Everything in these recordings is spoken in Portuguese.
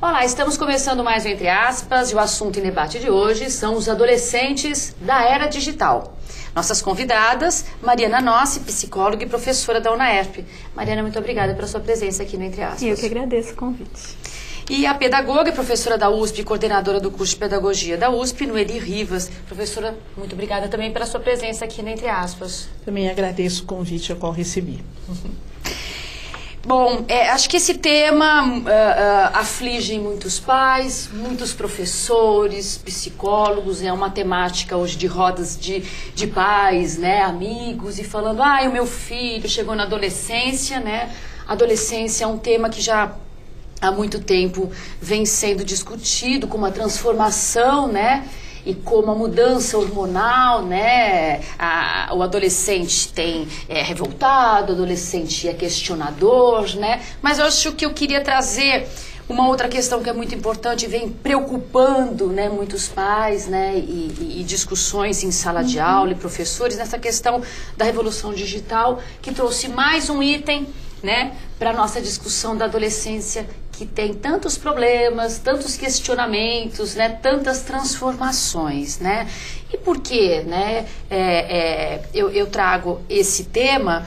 Olá, estamos começando mais um Entre Aspas e o assunto em debate de hoje são os adolescentes da era digital. Nossas convidadas, Mariana Nossi, psicóloga e professora da UNAERP. Mariana, muito obrigada pela sua presença aqui no Entre Aspas. Eu que agradeço o convite. E a pedagoga e professora da USP, coordenadora do curso de Pedagogia da USP, Noeli Rivas. Professora, muito obrigada também pela sua presença aqui no Entre Aspas. Também agradeço o convite ao qual recebi. Bom, acho que esse tema aflige muitos pais, muitos professores, psicólogos, é uma temática hoje de rodas de pais, né, amigos, e falando, o meu filho chegou na adolescência, né? Adolescência é um tema que já há muito tempo vem sendo discutido como a transformação, né? E como a mudança hormonal, né, o adolescente é revoltado, o adolescente é questionador, né, mas eu acho que eu queria trazer uma outra questão que é muito importante e vem preocupando, né, muitos pais, né, e discussões em sala de aula e professores nessa questão da revolução digital, que trouxe mais um item, né, para a nossa discussão da adolescência, que tem tantos problemas, tantos questionamentos, né, tantas transformações, né? E por quê, né? Eu trago esse tema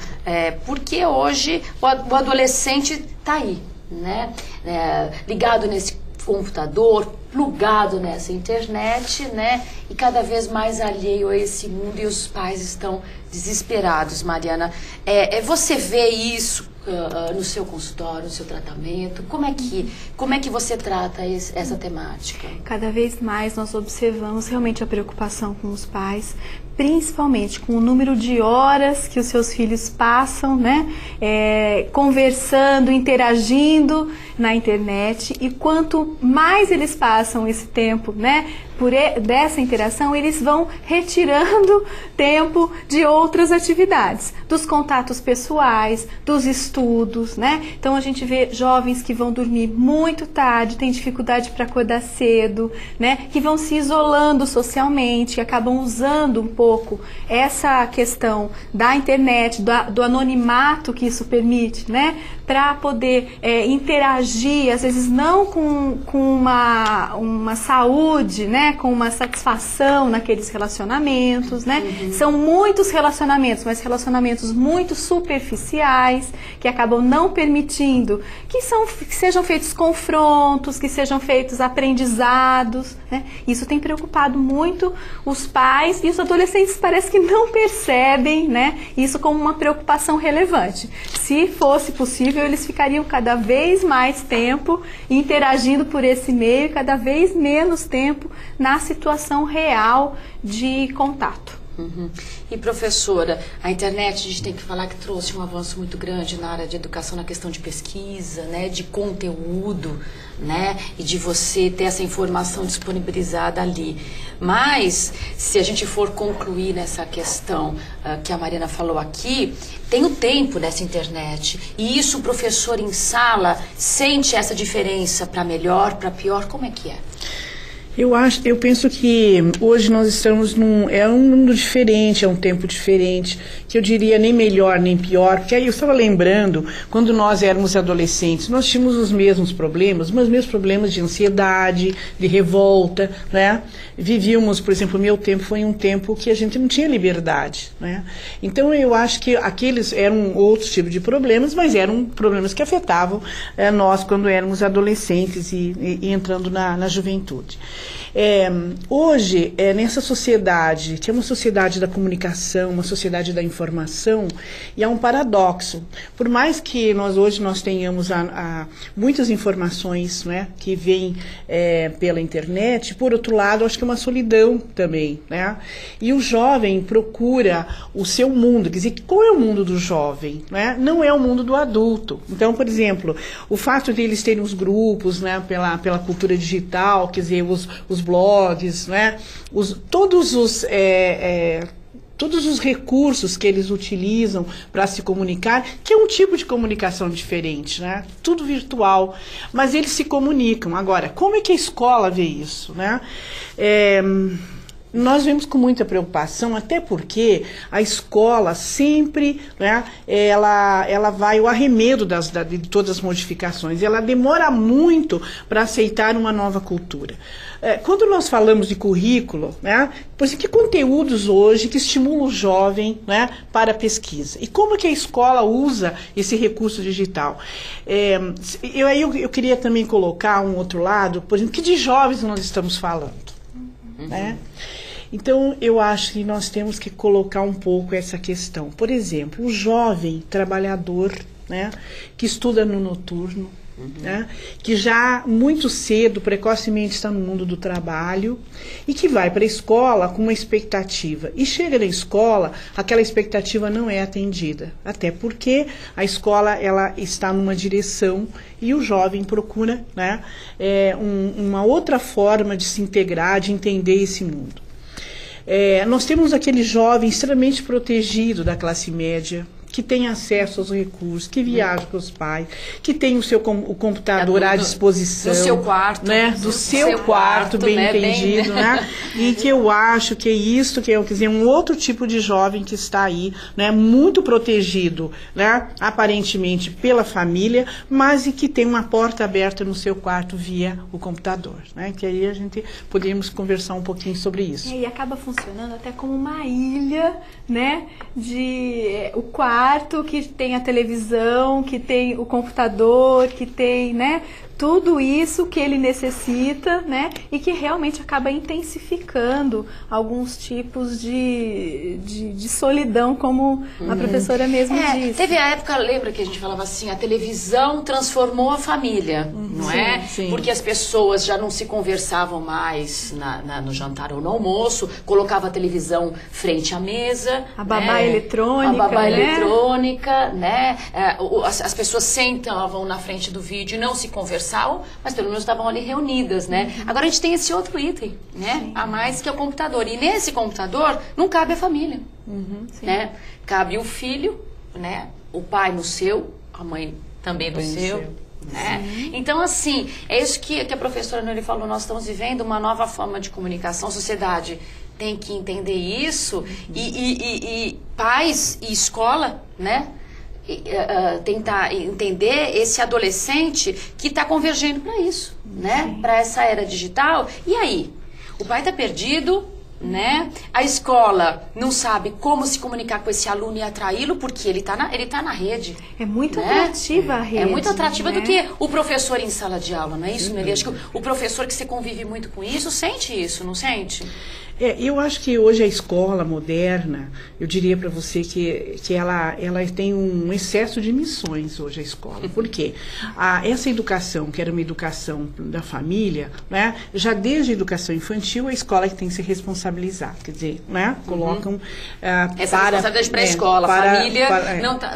porque hoje o adolescente está aí, né? Ligado nesse computador, plugado nessa internet, né? E cada vez mais alheio a esse mundo, e os pais estão desesperados, Mariana. Você vê isso no seu consultório, no seu tratamento? Como é que você trata essa temática? Cada vez mais nós observamos realmente a preocupação com os pais, principalmente com o número de horas que os seus filhos passam, né, conversando, interagindo na internet, e quanto mais eles passam esse tempo, né, dessa interação, eles vão retirando tempo de outras atividades, dos contatos pessoais, dos estudos, né? Então a gente vê jovens que vão dormir muito tarde, têm dificuldade para acordar cedo, né? Que vão se isolando socialmente, que acabam usando um pouco essa questão da internet, do anonimato que isso permite, né? Para poder interagir, às vezes não com uma saúde, né? Com uma satisfação naqueles relacionamentos, né? São muitos relacionamentos, mas relacionamentos muito superficiais, que acabam não permitindo que sejam feitos confrontos, que sejam feitos aprendizados, né? Isso tem preocupado muito os pais, e os adolescentes parece que não percebem, né, isso como uma preocupação relevante. Se fosse possível, eles ficariam cada vez mais tempo interagindo por esse meio, cada vez menos tempo na situação real de contato. E professora, a internet, a gente tem que falar que trouxe um avanço muito grande na área de educação, na questão de pesquisa, né, de conteúdo, né, e de você ter essa informação disponibilizada ali. Mas, se a gente for concluir nessa questão que a Mariana falou aqui, tem o tempo dessa internet, e isso o professor em sala sente essa diferença para melhor, para pior, como é que é? Eu penso que hoje nós estamos um mundo diferente, é um tempo diferente, que eu diria nem melhor nem pior, porque aí eu estava lembrando, quando nós éramos adolescentes, nós tínhamos os mesmos problemas, mas mesmos problemas de ansiedade, de revolta, né? Vivíamos, por exemplo, o meu tempo foi um tempo que a gente não tinha liberdade, né? Então eu acho que aqueles eram outros tipos de problemas, mas eram problemas que afetavam nós quando éramos adolescentes e entrando na juventude. Hoje, nessa sociedade, que é uma sociedade da comunicação, uma sociedade da informação, e há um paradoxo. Por mais que hoje nós tenhamos muitas informações, né, que vêm pela internet, por outro lado, acho que é uma solidão também, né? E o jovem procura o seu mundo, quer dizer, qual é o mundo do jovem, né? Não é o mundo do adulto. Então, por exemplo, o fato de eles terem os grupos, né, pela cultura digital, quer dizer, os blogs, né? todos os recursos que eles utilizam para se comunicar, que é um tipo de comunicação diferente, né? Tudo virtual, mas eles se comunicam. Agora, como é que a escola vê isso, né? Nós vemos com muita preocupação, até porque a escola sempre, né, ela vai ao arremedo de todas as modificações, ela demora muito para aceitar uma nova cultura. Quando nós falamos de currículo, né, pois que conteúdos hoje que estimulam o jovem, né, para a pesquisa? E como que a escola usa esse recurso digital? Eu queria também colocar um outro lado, por exemplo, que de jovens nós estamos falando, né? Então, eu acho que nós temos que colocar um pouco essa questão. Por exemplo, o jovem trabalhador, né, que estuda no noturno, né, que já muito cedo, precocemente está no mundo do trabalho e que vai para a escola com uma expectativa. E chega na escola, aquela expectativa não é atendida. Até porque a escola ela está numa direção e o jovem procura, né, uma outra forma de se integrar, de entender esse mundo. Nós temos aquele jovem extremamente protegido da classe média, que tem acesso aos recursos, que viaja com os pais, que tem o computador à disposição. Do seu quarto. Né? Do seu quarto, bem né? entendido. Né? E que eu acho que é isso, que é, quer dizer, um outro tipo de jovem que está aí, né? Muito protegido, né? Aparentemente pela família, mas e que tem uma porta aberta no seu quarto via o computador. Né? Que aí a gente poderíamos conversar um pouquinho sobre isso. E acaba funcionando até como uma ilha, né? O quarto que tem a televisão, que tem o computador, que tem, né, tudo isso que ele necessita, né, e que realmente acaba intensificando alguns tipos de solidão, como a professora mesmo disse. Teve a época, lembra que a gente falava assim, a televisão transformou a família, não é? Sim. Porque as pessoas já não se conversavam mais no jantar ou no almoço, colocava a televisão frente à mesa. A babá eletrônica, A babá eletrônica, né? As pessoas sentavam na frente do vídeo e não se conversavam, mas pelo menos estavam ali reunidas, né? Agora a gente tem esse outro item, né? A mais, que é o computador. E nesse computador não cabe a família, né? Cabe o filho, né? O pai no seu, a mãe também no seu. Né? Então, assim, é isso que a professora Noeli falou, nós estamos vivendo uma nova forma de comunicação, a sociedade tem que entender isso, e pais e escola, né? Tentar entender esse adolescente que está convergendo para isso, né? Para essa era digital. E aí? O pai está perdido, né? A escola não sabe como se comunicar com esse aluno e atraí-lo, porque ele tá na rede. É muito né? atrativa a rede. É muito atrativa, né? do que o professor em sala de aula, não é isso, Nelly? Acho que o professor que você convive muito com isso, sente isso, não sente? Eu acho que hoje a escola moderna, eu diria para você que ela tem um excesso de missões hoje, a escola. Por quê? Essa educação, que era uma educação da família, né, já desde a educação infantil, a escola que tem que se responsabilizar. Quer dizer, né, colocam... Essa responsabilidade para a escola, a família,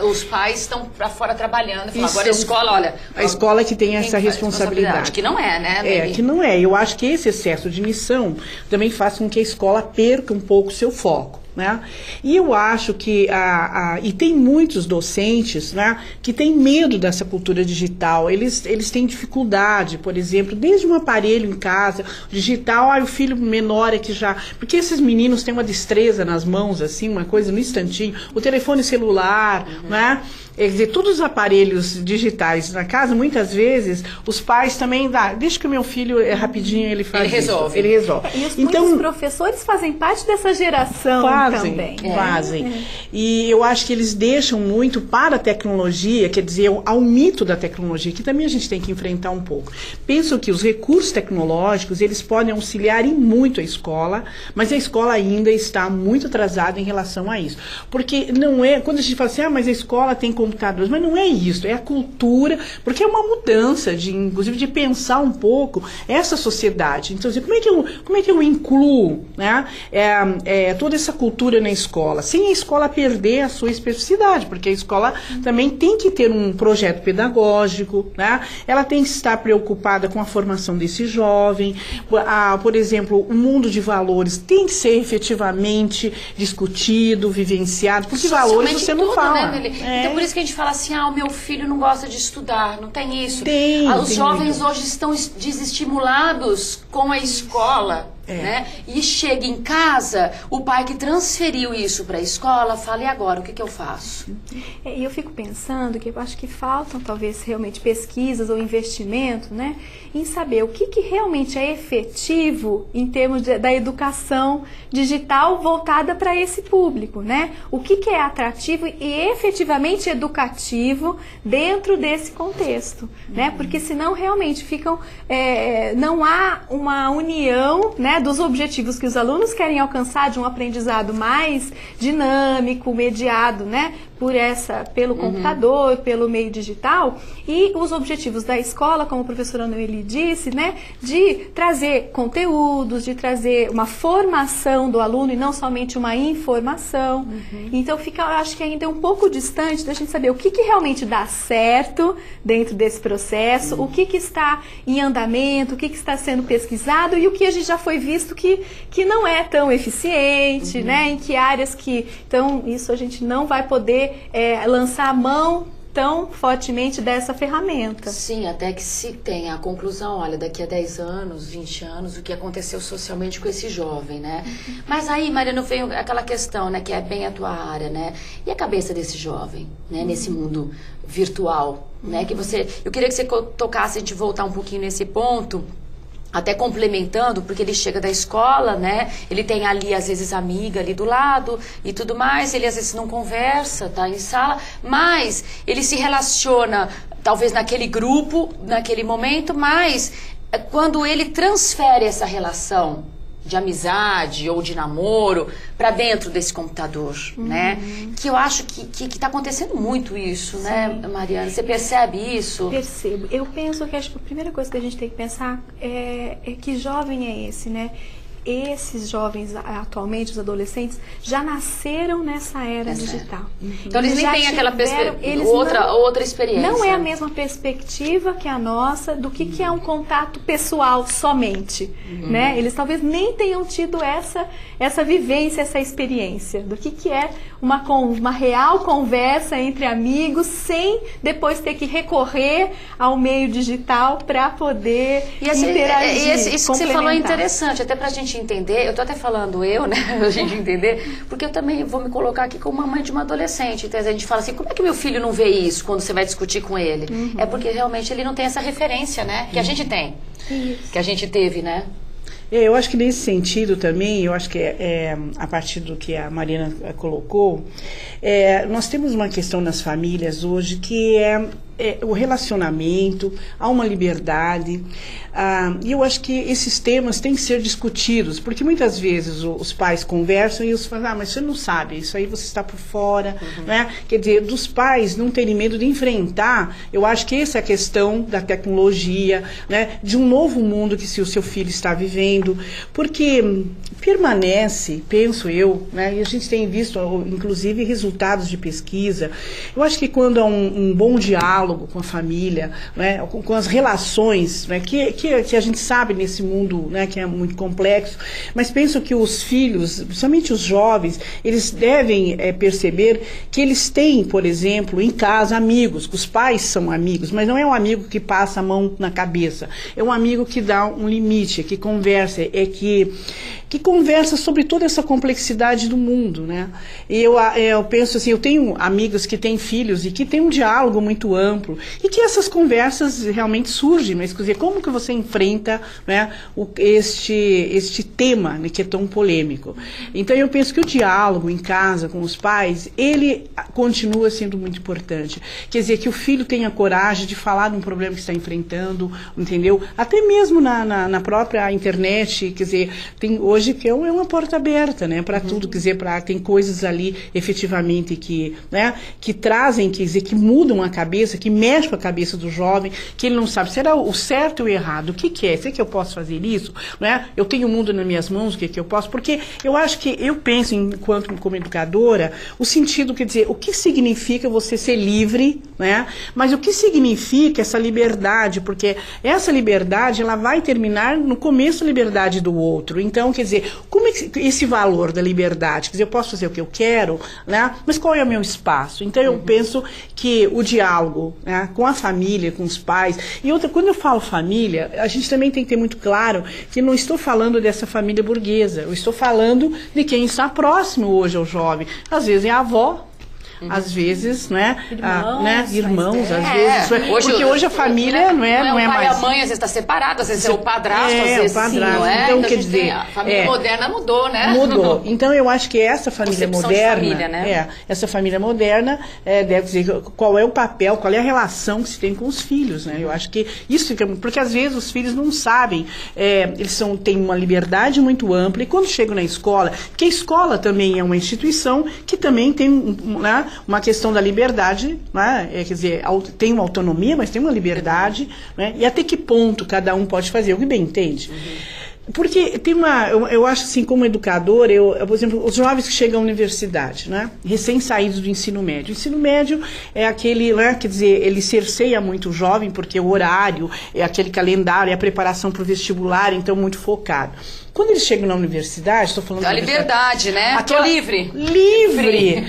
os pais estão para fora trabalhando. Falam, agora a escola, olha... A escola que tem essa responsabilidade. Que não é, né? Que não é. Eu acho que esse excesso de missão também faz com que a escola perca um pouco o seu foco, né? E eu acho que e tem muitos docentes, né, que têm medo dessa cultura digital. Eles têm dificuldade, por exemplo, desde um aparelho em casa, digital, o filho menor é que já... Porque esses meninos têm uma destreza nas mãos, assim, uma coisa no instantinho. O telefone celular, né? Quer dizer, todos os aparelhos digitais na casa, muitas vezes, os pais também deixa que o meu filho rapidinho, ele faz isso. Ele resolve. E muitos professores fazem parte dessa geração também. Fazem. E eu acho que eles deixam muito para a tecnologia, quer dizer, ao mito da tecnologia, que também a gente tem que enfrentar um pouco. Penso que os recursos tecnológicos, eles podem auxiliar em muito a escola, mas a escola ainda está muito atrasada em relação a isso. Porque não é, quando a gente fala assim, mas a escola tem computadores, mas não é isso, é a cultura, porque é uma mudança, inclusive de pensar um pouco essa sociedade. Então, assim, como é que eu incluo, né, toda essa cultura cultura na escola, sem a escola perder a sua especificidade, porque a escola também tem que ter um projeto pedagógico, né? Ela tem que estar preocupada com a formação desse jovem. Por exemplo, o mundo de valores tem que ser efetivamente discutido, vivenciado, porque valores você não fala. Né, então por isso que a gente fala assim, o meu filho não gosta de estudar, não tem isso. Os tem jovens muito. hoje estão desestimulados com a escola. Né? E chega em casa, o pai que transferiu isso para a escola fala, e agora, o que eu faço? E eu fico pensando que eu acho que faltam talvez realmente pesquisas ou investimento, né, em saber o que realmente é efetivo em termos da educação digital voltada para esse público, né? O que é atrativo e efetivamente educativo dentro desse contexto, né? Porque senão realmente ficam, não há uma união, né, dos objetivos que os alunos querem alcançar de um aprendizado mais dinâmico, mediado, né, pelo computador, pelo meio digital, e os objetivos da escola, como a professora Noeli disse, né, de trazer conteúdos, de trazer uma formação do aluno e não somente uma informação. Então eu acho que ainda é um pouco distante da gente saber o que realmente dá certo dentro desse processo, o que está em andamento, o que está sendo pesquisado e o que a gente já foi visto que não é tão eficiente, né, em que áreas que... Então isso a gente não vai poder lançar a mão tão fortemente dessa ferramenta. Sim, até que se tenha a conclusão, olha, daqui a 10 anos, 20 anos, o que aconteceu socialmente com esse jovem, né? Mas aí, Mariana, vem aquela questão, né, que é bem a tua área, né? E a cabeça desse jovem, né, nesse mundo virtual, né? Eu queria que você tocasse, a gente voltar um pouquinho nesse ponto, até complementando, porque ele chega da escola, né? Ele tem ali, às vezes, amiga ali do lado e tudo mais. Ele, às vezes, não conversa, tá em sala, mas ele se relaciona, talvez, naquele grupo, naquele momento, mas quando ele transfere essa relação de amizade ou de namoro para dentro desse computador, né? Que eu acho que está acontecendo muito isso, né, Mariana? Você percebe isso? Percebo. Eu penso que a primeira coisa que a gente tem que pensar é que jovem é esse, né? Esses jovens, atualmente, os adolescentes, já nasceram nessa era digital. Então eles nem têm aquela outra experiência. Não é a mesma perspectiva que a nossa do que é um contato pessoal somente. Né? Eles talvez nem tenham tido essa vivência, essa experiência do que é uma real conversa entre amigos sem depois ter que recorrer ao meio digital para poder interagir. Isso que você falou é interessante, até para a gente entender, eu tô até falando né, a gente entender, porque eu também vou me colocar aqui como uma mãe de uma adolescente, então a gente fala assim, como é que meu filho não vê isso quando você vai discutir com ele? É porque realmente ele não tem essa referência, né, que a gente tem, que a gente teve, né? Eu acho que nesse sentido também, eu acho que a partir do que a Mariana colocou, nós temos uma questão nas famílias hoje que o relacionamento, há uma liberdade, e eu acho que esses temas têm que ser discutidos, porque muitas vezes os pais conversam e os falam, mas você não sabe, isso aí você está por fora, né? Quer dizer, dos pais não terem medo de enfrentar, eu acho que essa é a questão da tecnologia, né? De um novo mundo que o seu filho está vivendo, porque permanece, penso eu, né? E a gente tem visto, inclusive, resultados de pesquisa, eu acho que quando há um bom diálogo com a família, né, com as relações, né, que a gente sabe nesse mundo, né, que é muito complexo, mas penso que os filhos, principalmente os jovens, eles devem perceber que eles têm, por exemplo, em casa amigos, que os pais são amigos, mas não é um amigo que passa a mão na cabeça, é um amigo que dá um limite, que conversa, que conversa sobre toda essa complexidade do mundo, né? E eu penso assim, eu tenho amigas que têm filhos e que têm um diálogo muito amplo e que essas conversas realmente surgem, mas quer dizer, como que você enfrenta, né, este tema, né, que é tão polêmico? Então eu penso que o diálogo em casa com os pais, ele continua sendo muito importante. Quer dizer, que o filho tenha coragem de falar de um problema que está enfrentando, entendeu? Até mesmo na própria internet, quer dizer, hoje que é uma porta aberta, né, para tudo, quer dizer, tem coisas ali efetivamente que, né, que trazem, quer dizer, que mudam a cabeça, que mexem com a cabeça do jovem, que ele não sabe se era o certo ou o errado, o que é, será que eu posso fazer isso, né, eu tenho o mundo nas minhas mãos, o que eu posso, porque eu acho que, eu penso enquanto como educadora, o sentido, quer dizer, o que significa você ser livre, né, mas o que significa essa liberdade, porque essa liberdade, ela vai terminar no começo da liberdade do outro. Então, quer dizer, como é que esse valor da liberdade, quer dizer, eu posso fazer o que eu quero, né, mas qual é o meu espaço? Então, eu penso que o diálogo, né, com a família, com os pais, e outra, quando eu falo família, a gente também tem que ter muito claro que não estou falando dessa família burguesa, eu estou falando de quem está próximo hoje ao jovem. Às vezes é a avó, às vezes, né, irmãos, às vezes, porque hoje a família não é mais... mais... a mãe às vezes está separada, às vezes é o padrasto, às vezes o padrasto. Sim, não é? Então, Então, quer dizer... A família moderna mudou, né? Mudou. Então, eu acho que essa família moderna... Família, né? Essa família moderna deve dizer qual é o papel, qual é a relação que se tem com os filhos, né? Eu acho que isso fica... Porque, às vezes, os filhos não sabem, eles têm uma liberdade muito ampla, e quando chegam na escola, que a escola também é uma instituição que também tem, né, uma questão da liberdade, né? Quer dizer, tem uma autonomia, mas tem uma liberdade, né? E até que ponto cada um pode fazer o que bem entende. Porque tem eu acho assim, como educador, por exemplo, os jovens que chegam à universidade, né, recém-saídos do ensino médio. O ensino médio é aquele, né, quer dizer, ele cerceia muito o jovem, porque o horário, é aquele calendário, é a preparação para o vestibular, então muito focado. Quando eles chegam na universidade, estou falando... A liberdade, né? Aquela... Livre. Livre.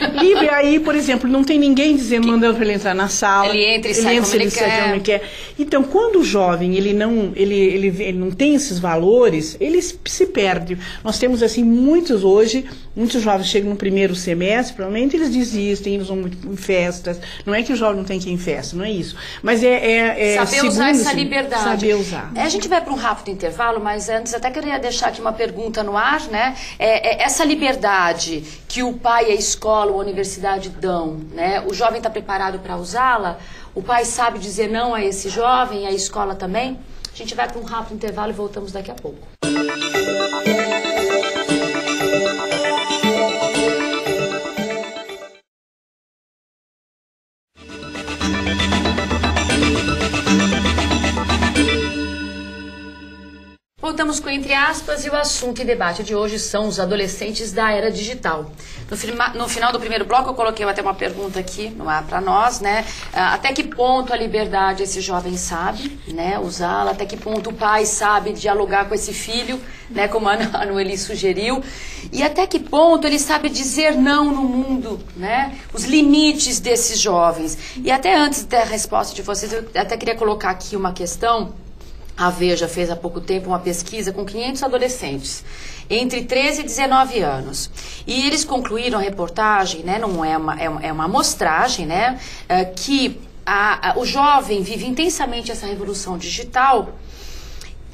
Aí, por exemplo, não tem ninguém mandando para ele entrar na sala. Ele entra e sai como ele quer. Então, quando o jovem, ele não tem esses valores, ele se perde. Nós temos, assim, muitos jovens chegam no primeiro semestre, provavelmente eles desistem, eles vão muito em festas. Não é que o jovem não tem que ir em festa, não é isso. Mas saber usar essa liberdade. Saber usar. A gente vai para um rápido intervalo, mas antes até queria deixar aqui uma pergunta no ar, né? Essa liberdade que o pai, a escola, a universidade dão, né? O jovem está preparado para usá-la? O pai sabe dizer não a esse jovem, a escola também? A gente vai para um rápido intervalo e voltamos daqui a pouco. Voltamos com Entre Aspas e o assunto em debate de hoje são os adolescentes da era digital. No final do primeiro bloco eu coloquei até uma pergunta aqui para nós, né? Até que ponto a liberdade esse jovem sabe, né, usá-la? Até que ponto o pai sabe dialogar com esse filho, né, como a Noeli sugeriu? E até que ponto ele sabe dizer não no mundo, né? Os limites desses jovens. E até antes da resposta de vocês, eu até queria colocar aqui uma questão. A Veja fez há pouco tempo uma pesquisa com 500 adolescentes, entre 13 e 19 anos. E eles concluíram a reportagem, né, não é uma amostragem, né, que o jovem vive intensamente essa revolução digital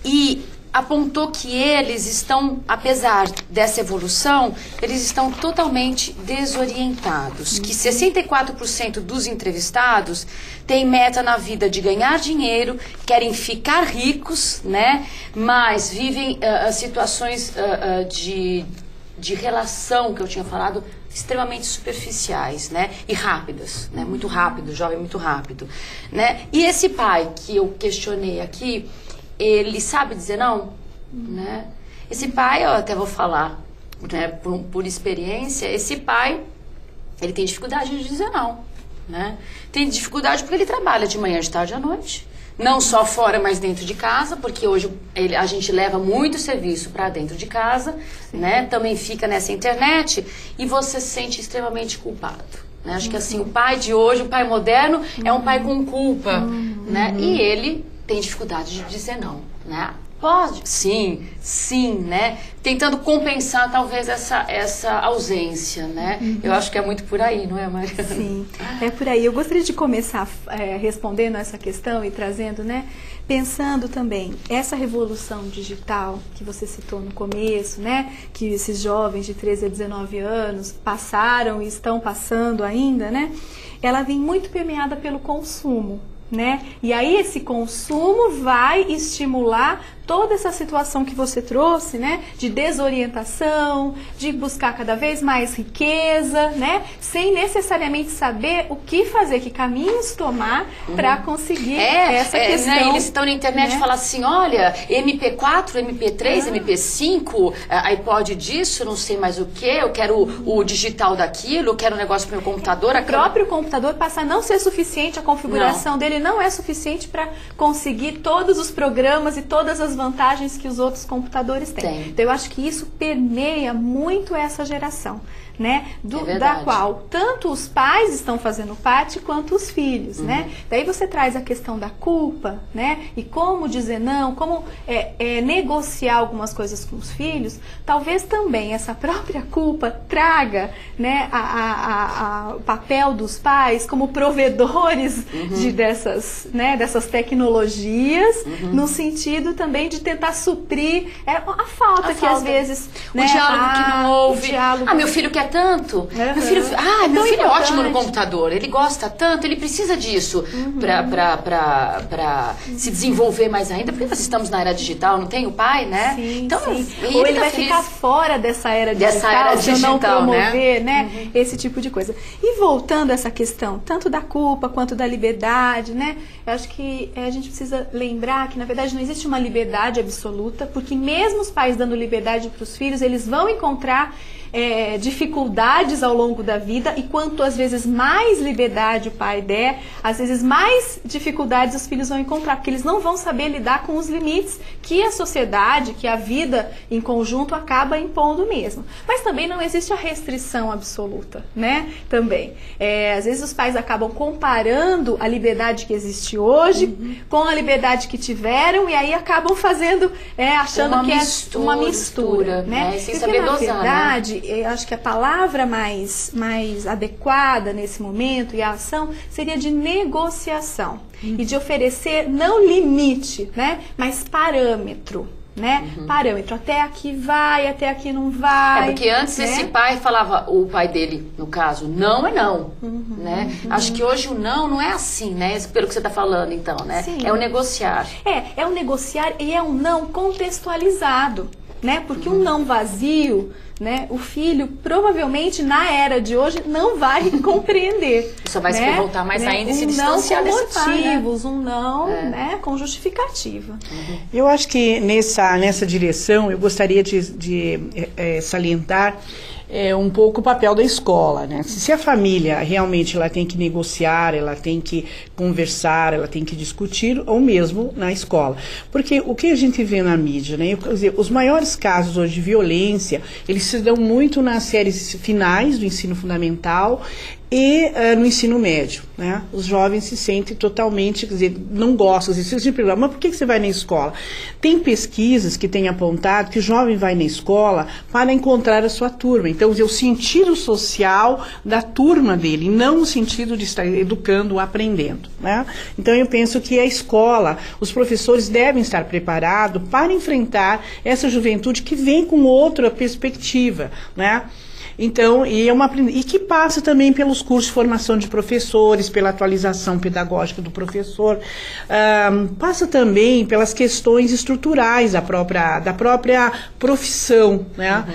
e apontou que eles estão, apesar dessa evolução, eles estão totalmente desorientados. Que 64% dos entrevistados têm meta na vida de ganhar dinheiro, querem ficar ricos, né? Mas vivem situações de relação, que eu tinha falado, extremamente superficiais, né? E rápidas, né? Muito rápido, jovem muito rápido, né? E esse pai que eu questionei aqui, ele sabe dizer não, né? Esse pai, eu até vou falar, né, por experiência, esse pai, ele tem dificuldade de dizer não, né? Tem dificuldade porque ele trabalha de manhã, de tarde à noite. Não só fora, mas dentro de casa, porque hoje a gente leva muito serviço para dentro de casa, né? Também fica nessa internet e você se sente extremamente culpado. Né? Acho que assim, o pai de hoje, o pai moderno, é um pai com culpa, né? E ele tem dificuldade de dizer não, né? Pode? Sim, né? Tentando compensar talvez essa ausência, né? Eu acho que é muito por aí, não é, Mariana? Sim, é por aí. Eu gostaria de começar respondendo essa questão e trazendo, né? Pensando também, essa revolução digital que você citou no começo, né? Que esses jovens de 13 a 19 anos passaram e estão passando ainda, né? Ela vem muito permeada pelo consumo. né? E aí esse consumo vai estimular toda essa situação que você trouxe, né, de desorientação, de buscar cada vez mais riqueza, né, sem necessariamente saber o que fazer, que caminhos tomar para conseguir essa questão. Né, eles estão na internet, né? E falam assim, olha, MP4, MP3, MP5, iPod disso, não sei mais o que, eu quero o digital daquilo, eu quero um negócio pro meu computador. O próprio computador passa a não ser suficiente, a configuração dele não é suficiente para conseguir todos os programas e todas as vantagens que os outros computadores têm. Então eu acho que isso permeia muito essa geração, né? Da qual tanto os pais estão fazendo parte quanto os filhos, né? Daí você traz a questão da culpa, né? E como dizer não, como negociar algumas coisas com os filhos. Talvez também essa própria culpa traga, né, o papel dos pais como provedores dessas tecnologias, no sentido também de tentar suprir a falta que às vezes, né, o diálogo que não houve. Meu filho quer tanto. Meu filho é ótimo no computador. Ele gosta tanto, ele precisa disso para se desenvolver mais ainda. Porque nós estamos na era digital, não tem o pai, né? Sim, então, sim. Ou ele vai ficar fora dessa era digital, se eu não promover, né? Esse tipo de coisa. E voltando a essa questão, tanto da culpa quanto da liberdade, né? Eu acho que a gente precisa lembrar que, na verdade, não existe uma liberdade absoluta, porque mesmo os pais dando liberdade para os filhos, eles vão encontrar dificuldades ao longo da vida, e quanto às vezes mais liberdade o pai der, às vezes mais dificuldades os filhos vão encontrar, porque eles não vão saber lidar com os limites que a sociedade, que a vida em conjunto acaba impondo mesmo. Mas também não existe a restrição absoluta, né? Também. Às vezes os pais acabam comparando a liberdade que existe hoje com a liberdade que tiveram, e aí acabam fazendo, achando que é uma mistura, né? Sem saber dosar, na verdade, eu acho que a palavra mais adequada nesse momento e a ação seria de negociação e de oferecer não limite, né, mas parâmetro. Né? Parâmetro, até aqui vai, até aqui não vai. Porque antes esse pai falava, o pai dele, no caso, não é não, né? Acho que hoje o não é assim, né? Pelo que você está falando, então, né? Sim. É o negociar. É o negociar, e é um não contextualizado, né? Porque um não vazio, né, o filho provavelmente na era de hoje não vai compreender. Só vai se revoltar mais ainda e se distanciar desse pai, né? Um não, né, com justificativa. Eu acho que nessa direção eu gostaria de salientar um pouco o papel da escola, né? Se a família realmente ela tem que negociar, ela tem que conversar, ela tem que discutir, ou mesmo na escola. Porque o que a gente vê na mídia, né? Quer dizer, os maiores casos hoje de violência, eles se dão muito nas séries finais do ensino fundamental e no ensino médio, né? Os jovens se sentem totalmente, quer dizer, não gostam, se perguntam, mas por que você vai na escola? Tem pesquisas que têm apontado que o jovem vai na escola para encontrar a sua turma. Então, o sentido social da turma dele, não o sentido de estar educando ou aprendendo, né? Então, eu penso que a escola, os professores devem estar preparados para enfrentar essa juventude que vem com outra perspectiva, né? Então, e que passa também pelos cursos de formação de professores, pela atualização pedagógica do professor, passa também pelas questões estruturais da própria profissão, né?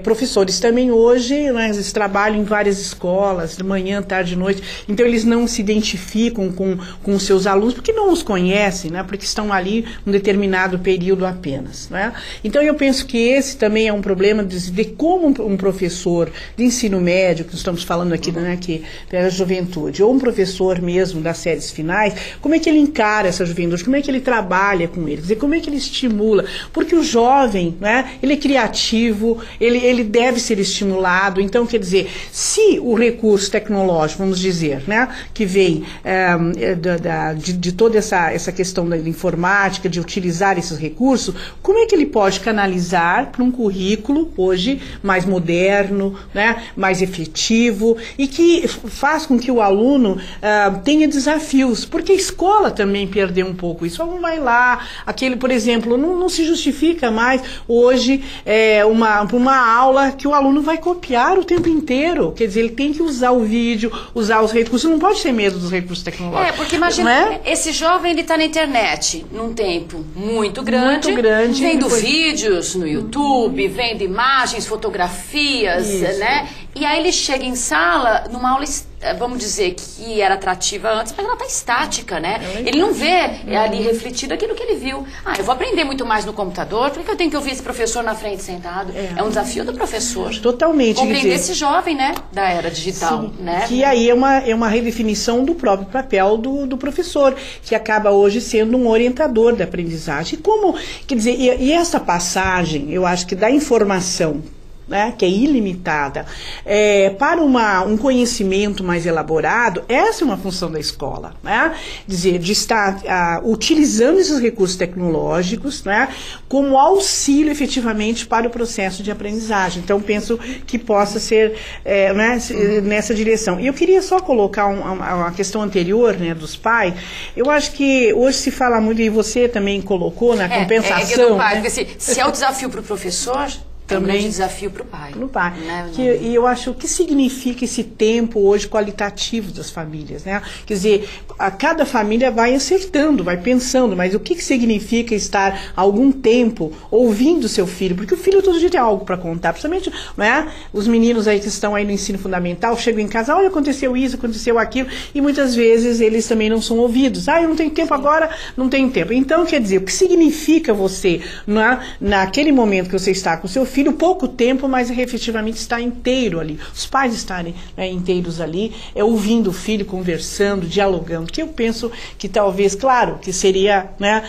Professores também hoje, né, eles trabalham em várias escolas, de manhã, tarde, noite, então eles não se identificam com os seus alunos, porque não os conhecem, né? Porque estão ali um determinado período apenas, né? Então, eu penso que esse também é um problema de como um professor de ensino médio, que nós estamos falando aqui, né, que é a juventude, ou um professor mesmo das séries finais, como é que ele encara essa juventude, como é que ele trabalha com eles, e como é que ele estimula, porque o jovem, né, ele é criativo, ele deve ser estimulado. Então, quer dizer, se o recurso tecnológico, vamos dizer, né, que vem de toda essa questão da informática, de utilizar esses recursos, como é que ele pode canalizar para um currículo hoje mais moderno, moderno, né, mais efetivo e que faz com que o aluno tenha desafios, porque a escola também perdeu um pouco isso. O aluno vai lá, aquele, por exemplo, não se justifica mais hoje uma aula que o aluno vai copiar o tempo inteiro, quer dizer, ele tem que usar o vídeo, usar os recursos, não pode ter medo dos recursos tecnológicos. Porque imagina, esse jovem, ele está na internet num tempo muito grande, vendo vídeos no YouTube, vendo imagens, fotografias, né? E aí ele chega em sala, numa aula, vamos dizer, que era atrativa antes, mas ela está estática, né? Ele não vê ali refletido aquilo que ele viu. Eu vou aprender muito mais no computador, por que eu tenho que ouvir esse professor na frente sentado? É um desafio do professor. Totalmente. Compreender esse jovem, né, da era digital. Sim, né? Que aí é uma redefinição do próprio papel do professor, que acaba hoje sendo um orientador da aprendizagem. Quer dizer, e essa passagem, eu acho que da informação, né, que é ilimitada, para um conhecimento mais elaborado, essa é uma função da escola, né? Dizer, de estar utilizando esses recursos tecnológicos, né, como auxílio efetivamente para o processo de aprendizagem. Então, penso que possa ser nessa direção. E eu queria só colocar uma questão anterior, né, dos pais. Eu acho que hoje se fala muito, e você também colocou na compensação. Porque, se é o desafio para o professor, também é um grande desafio para o pai. Para o pai. Né? E eu acho, o que significa esse tempo hoje qualitativo das famílias, né? Quer dizer, cada família vai acertando, vai pensando, mas o que significa estar algum tempo ouvindo seu filho? Porque o filho todo dia tem algo para contar, principalmente, né, os meninos aí que estão aí no ensino fundamental, chegam em casa, olha, aconteceu isso, aconteceu aquilo, e muitas vezes eles também não são ouvidos. Eu não tenho tempo agora, não tenho tempo. Então, quer dizer, o que significa você, naquele momento que você está com seu filho, pouco tempo, mas efetivamente está inteiro ali. Os pais estarem, né, inteiros ali, ouvindo o filho, conversando, dialogando, que eu penso que talvez, claro, que seria, né,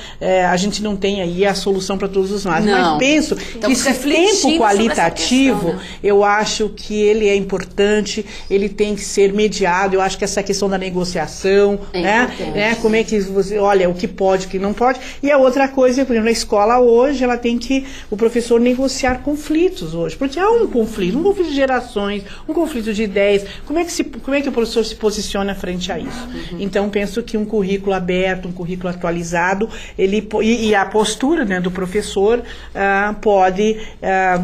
a gente não tem aí a solução para todos os males, mas penso que esse tempo qualitativo, questão, né? Eu acho que ele é importante, ele tem que ser mediado, eu acho que essa questão da negociação, né, como é que você, olha, o que pode, o que não pode, e a outra coisa, por exemplo, na escola hoje, ela tem que, o professor negociar conflitos hoje, porque há um conflito de gerações, um conflito de ideias. Como é que o professor se posiciona frente a isso? Então, penso que um currículo aberto, um currículo atualizado, e a postura, né, do professor pode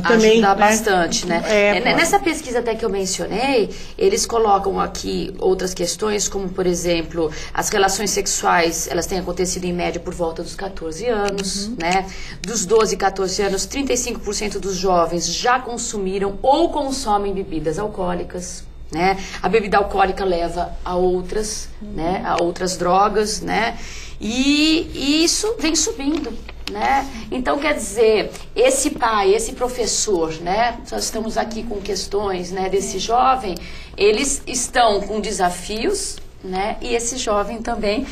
também ajudar bastante, né? Nessa pesquisa até que eu mencionei, eles colocam aqui outras questões, como, por exemplo, as relações sexuais, elas têm acontecido em média por volta dos 14 anos, né? Dos 12 e 14 anos, 35% dos jovens já consumiram ou consomem bebidas alcoólicas, né? A bebida alcoólica leva a outras, né? A outras drogas, né? E isso vem subindo, né? Então, quer dizer, esse pai, esse professor, né? Nós estamos aqui com questões, né, desse jovem, eles estão com desafios, né? E esse jovem também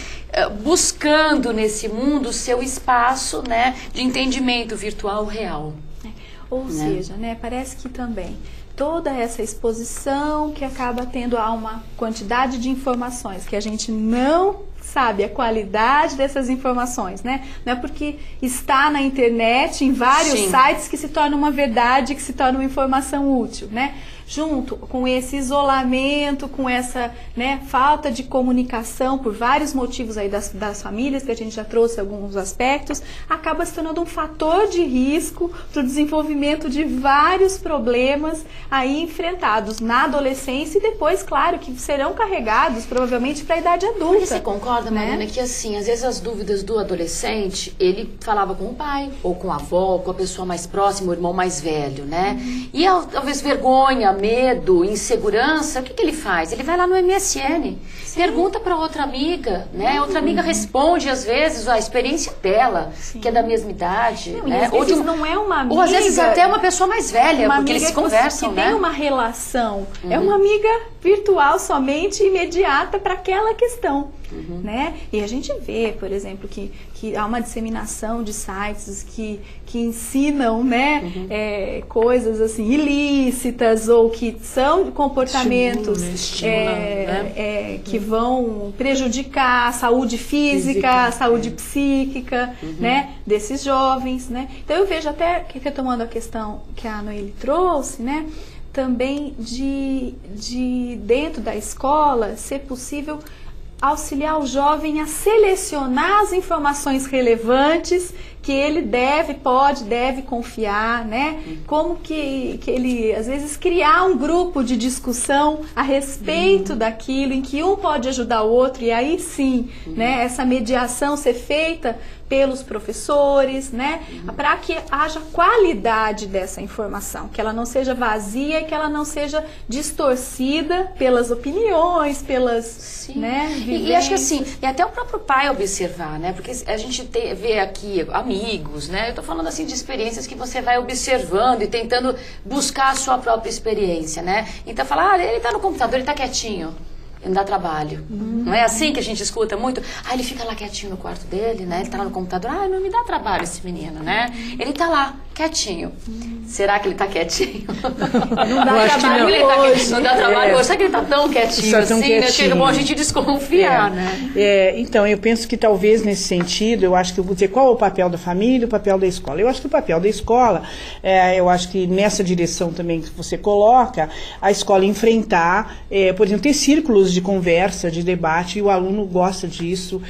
buscando nesse mundo o seu espaço, né, de entendimento virtual real. Ou seja, né, parece que também toda essa exposição que acaba tendo a uma quantidade de informações que a gente não sabe a qualidade dessas informações, né? Não é porque está na internet, em vários sites, que se torna uma verdade, que se torna uma informação útil, né? Junto com esse isolamento, com essa, né, falta de comunicação por vários motivos aí das famílias, que a gente já trouxe alguns aspectos, acaba se tornando um fator de risco para o desenvolvimento de vários problemas aí enfrentados na adolescência e depois, claro, que serão carregados provavelmente para a idade adulta. Porque você concorda, Mariana, que assim, às vezes as dúvidas do adolescente, ele falava com o pai, ou com a avó, com a pessoa mais próxima, o irmão mais velho, né? E talvez vergonha, medo, insegurança, o que ele faz? Ele vai lá no MSN, pergunta para outra amiga, né? Outra amiga responde, às vezes, a experiência dela, que é da mesma idade. Não, né? Ou não é uma amiga. Ou às vezes até uma pesa mais velha, porque eles se conversam, que né? tem uma relação. É uma amiga virtual somente, imediata para aquela questão. Né? E a gente vê, por exemplo, que há uma disseminação de sites que ensinam, né, coisas assim ilícitas ou que são comportamentos que vão prejudicar a saúde física, a saúde psíquica, né, desses jovens, né? Então eu vejo até, retomando a questão que a Noeli trouxe, né, também de dentro da escola, ser possível auxiliar o jovem a selecionar as informações relevantes que ele deve confiar, né? Como que ele, às vezes, criar um grupo de discussão a respeito daquilo, em que um pode ajudar o outro, e aí sim, né, essa mediação ser feita pelos professores, né, para que haja qualidade dessa informação, que ela não seja vazia e que ela não seja distorcida pelas opiniões, pelas, né, vivências. E acho que assim, e até o próprio pai observar, né, porque a gente vê aqui amigos, né, eu tô falando assim de experiências que você vai observando e tentando buscar a sua própria experiência, né, então falar, ele tá no computador, ele tá quietinho. Não dá trabalho. Não é assim que a gente escuta muito? Ele fica lá quietinho no quarto dele, né? Ele tá lá no computador. Não me dá trabalho esse menino, né? Ele tá lá, quietinho. Será que ele tá quietinho? Não dá trabalho hoje. Não dá trabalho hoje. Será que ele tá tão quietinho assim? Né? Chega bom a gente desconfiar, né? Então, eu penso que talvez nesse sentido, eu acho que eu vou dizer qual é o papel da família e o papel da escola. Eu acho que o papel da escola, eu acho que nessa direção também que você coloca, a escola enfrentar, por exemplo, ter círculos de conversa, de debate, e o aluno gosta disso,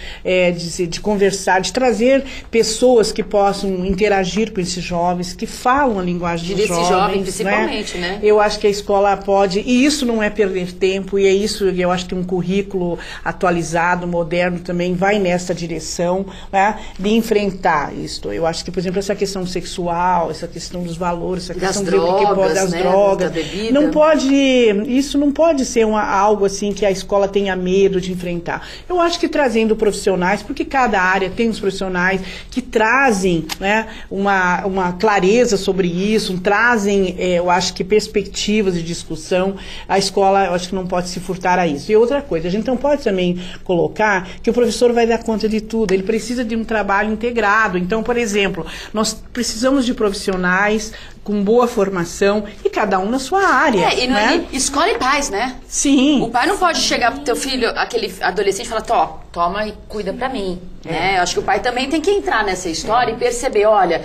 de conversar, de trazer pessoas que possam interagir com esses jovens, que falam a linguagem dos jovens, principalmente, né? Eu acho que a escola pode, e isso não é perder tempo, e é isso, eu acho que um currículo atualizado, moderno também vai nessa direção, né, de enfrentar isso. Eu acho que, por exemplo, essa questão sexual, essa questão dos valores, essa questão das drogas, não pode, isso não pode ser algo assim que a escola tenha medo de enfrentar. Eu acho que trazendo profissionais, porque cada área tem os profissionais que trazem, né, uma clareza sobre isso, trazem, eu acho que perspectivas de discussão. A escola, eu acho que não pode se furtar a isso. E outra coisa, a gente não pode também colocar que o professor vai dar conta de tudo, ele precisa de um trabalho integrado. Então, por exemplo, nós precisamos de profissionais com boa formação e cada um na sua área. E escola e pais, né? Sim. O pai não pode chegar pro teu filho, aquele adolescente, e falar, toma e cuida pra mim. Né? Eu acho que o pai também tem que entrar nessa história e perceber, olha,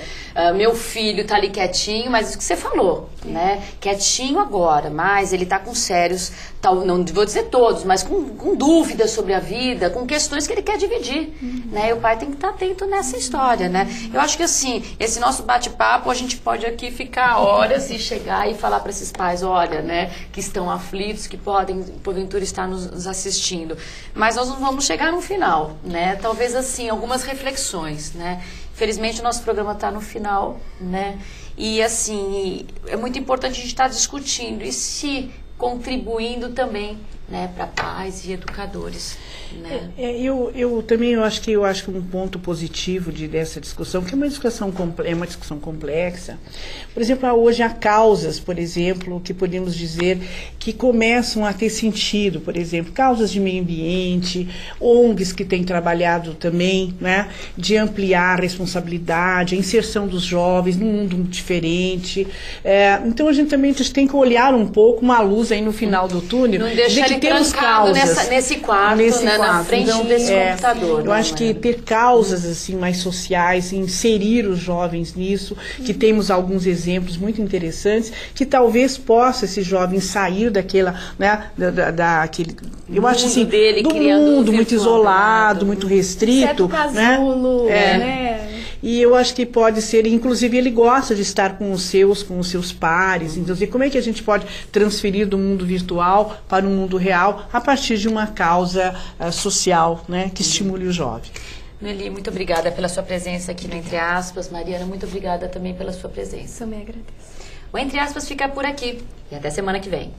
meu filho tá ali quietinho, mas isso que você falou, né? Quietinho agora, mas ele tá com sérios, não vou dizer todos, mas com dúvidas sobre a vida, com questões que ele quer dividir, né? E o pai tem que estar atento nessa história, né? Eu acho que assim, esse nosso bate-papo, a gente pode aqui ficar horas e chegar e falar para esses pais, olha, né, que estão aflitos, que podem, porventura, estar nos assistindo. Mas nós não vamos chegar no final, né? Talvez assim, algumas reflexões, né? Infelizmente o nosso programa está no final, né? E assim, é muito importante a gente estar discutindo e se contribuindo também, né, para pais e educadores. Né? Eu também acho que um ponto positivo dessa discussão, que é uma discussão complexa. Por exemplo, hoje há causas, por exemplo, que podemos dizer que começam a ter sentido, por exemplo, causas de meio ambiente, ONGs que têm trabalhado também, né, de ampliar a responsabilidade, a inserção dos jovens num mundo diferente. Então a gente também tem que olhar um pouco uma luz aí no final do túnel. Não deixar ele temos causas nesse quarto, né, na frente então, desse computador. Eu acho que ter causas assim mais sociais, inserir os jovens nisso, que temos alguns exemplos muito interessantes, que talvez possa esse jovem sair daquela, né, daquele, eu acho assim, dele, do mundo muito isolado, muito restrito, casulo, né? E eu acho que pode ser, inclusive ele gosta de estar com os seus pares. Então, como é que a gente pode transferir do mundo virtual para o mundo real a partir de uma causa social, né, que estimule o jovem? Nelly, muito obrigada pela sua presença aqui no Entre Aspas. Mariana, muito obrigada também pela sua presença. Também agradeço. O Entre Aspas fica por aqui e até semana que vem.